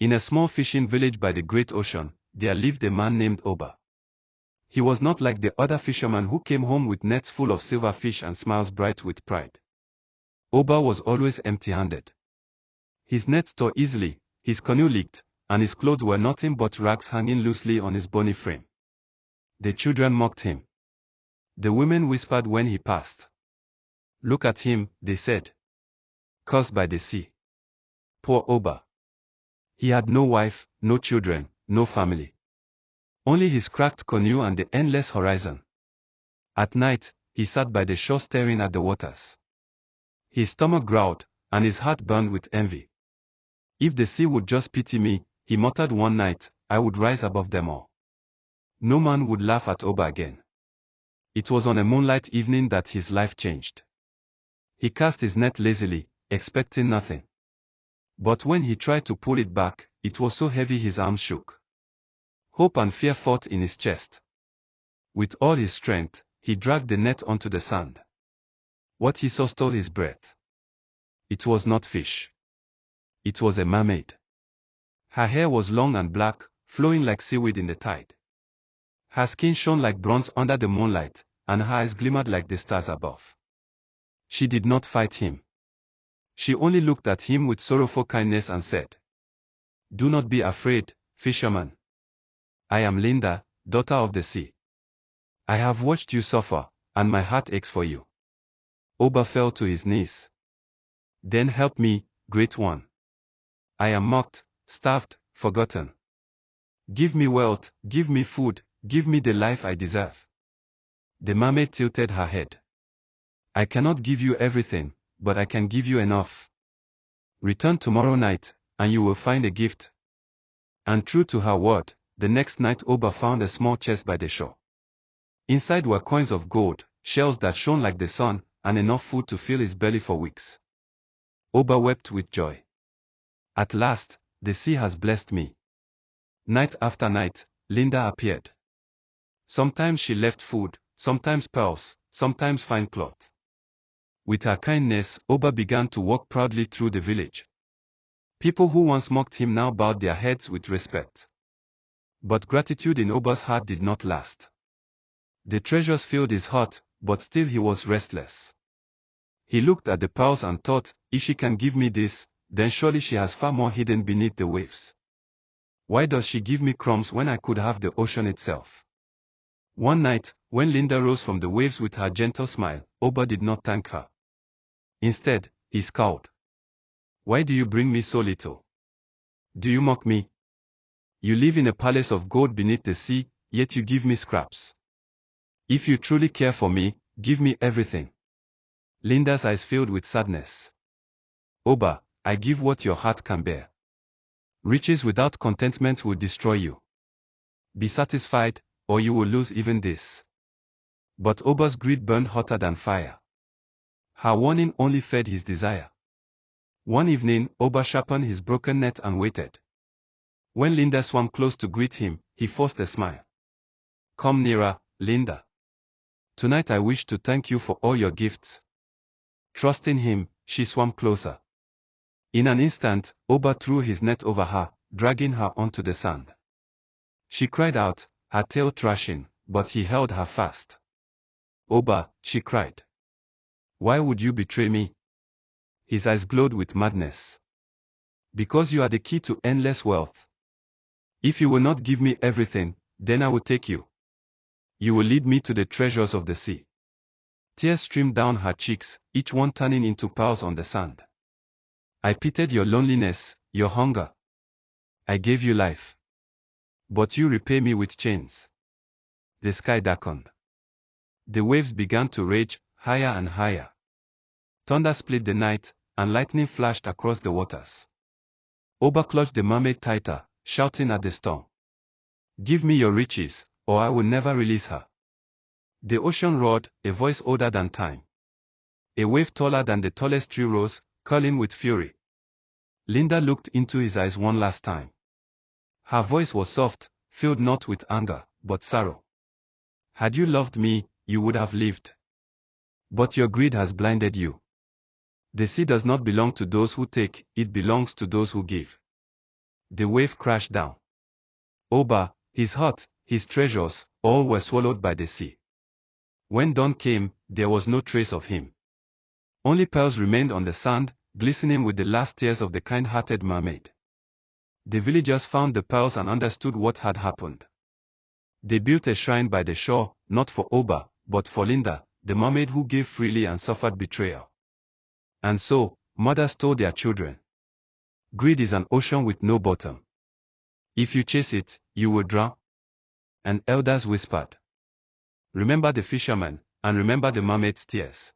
In a small fishing village by the great ocean, there lived a man named Oba. He was not like the other fishermen who came home with nets full of silver fish and smiles bright with pride. Oba was always empty-handed. His nets tore easily, his canoe leaked, and his clothes were nothing but rags hanging loosely on his bony frame. The children mocked him. The women whispered when he passed. "Look at him," they said. "Cursed by the sea. Poor Oba. He had no wife, no children, no family. Only his cracked canoe and the endless horizon." At night, he sat by the shore staring at the waters. His stomach growled, and his heart burned with envy. "If the sea would just pity me," he muttered one night, "I would rise above them all." No man would laugh at Oba again. It was on a moonlight evening that his life changed. He cast his net lazily, expecting nothing. But when he tried to pull it back, it was so heavy his arms shook. Hope and fear fought in his chest. With all his strength, he dragged the net onto the sand. What he saw stole his breath. It was not fish. It was a mermaid. Her hair was long and black, flowing like seaweed in the tide. Her skin shone like bronze under the moonlight, and her eyes glimmered like the stars above. She did not fight him. She only looked at him with sorrowful kindness and said, "Do not be afraid, fisherman. I am Linda, daughter of the sea. I have watched you suffer, and my heart aches for you." Oba fell to his knees. "Then help me, great one. I am mocked, starved, forgotten. Give me wealth, give me food, give me the life I deserve." The mermaid tilted her head. "I cannot give you everything, but I can give you enough. Return tomorrow night, and you will find a gift." And true to her word, the next night Oba found a small chest by the shore. Inside were coins of gold, shells that shone like the sun, and enough food to fill his belly for weeks. Oba wept with joy. "At last, the sea has blessed me." Night after night, Linda appeared. Sometimes she left food, sometimes pearls, sometimes fine cloth. With her kindness, Oba began to walk proudly through the village. People who once mocked him now bowed their heads with respect. But gratitude in Oba's heart did not last. The treasures filled his heart, but still he was restless. He looked at the pearls and thought, if she can give me this, then surely she has far more hidden beneath the waves. Why does she give me crumbs when I could have the ocean itself? One night, when Linda rose from the waves with her gentle smile, Oba did not thank her. Instead, he scowled. "Why do you bring me so little? Do you mock me? You live in a palace of gold beneath the sea, yet you give me scraps. If you truly care for me, give me everything." Linda's eyes filled with sadness. "Oba, I give what your heart can bear. Riches without contentment will destroy you. Be satisfied, or you will lose even this." But Oba's greed burned hotter than fire. Her warning only fed his desire. One evening, Oba sharpened his broken net and waited. When Linda swam close to greet him, he forced a smile. "Come nearer, Linda. Tonight I wish to thank you for all your gifts." Trusting him, she swam closer. In an instant, Oba threw his net over her, dragging her onto the sand. She cried out, her tail thrashing, but he held her fast. "Oba," she cried. "Why would you betray me?" His eyes glowed with madness. "Because you are the key to endless wealth. If you will not give me everything, then I will take you. You will lead me to the treasures of the sea." Tears streamed down her cheeks, each one turning into pearls on the sand. "I pitied your loneliness, your hunger. I gave you life. But you repay me with chains." The sky darkened. The waves began to rage, higher and higher. Thunder split the night, and lightning flashed across the waters. Oba clutched the mermaid tighter, shouting at the storm, "Give me your riches, or I will never release her." The ocean roared, a voice older than time. A wave taller than the tallest tree rose, curling with fury. Linda looked into his eyes one last time. Her voice was soft, filled not with anger, but sorrow. "Had you loved me, you would have lived. But your greed has blinded you. The sea does not belong to those who take, it belongs to those who give." the wave crashed down. Oba, his hut, his treasures, all were swallowed by the sea. When dawn came, there was no trace of him. Only pearls remained on the sand, glistening with the last tears of the kind-hearted mermaid. The villagers found the pearls and understood what had happened. They built a shrine by the shore, not for Oba, but for Linda, the mermaid who gave freely and suffered betrayal. And so, mothers told their children, "Greed is an ocean with no bottom. If you chase it, you will drown." And elders whispered, "Remember the fisherman, and remember the mermaid's tears."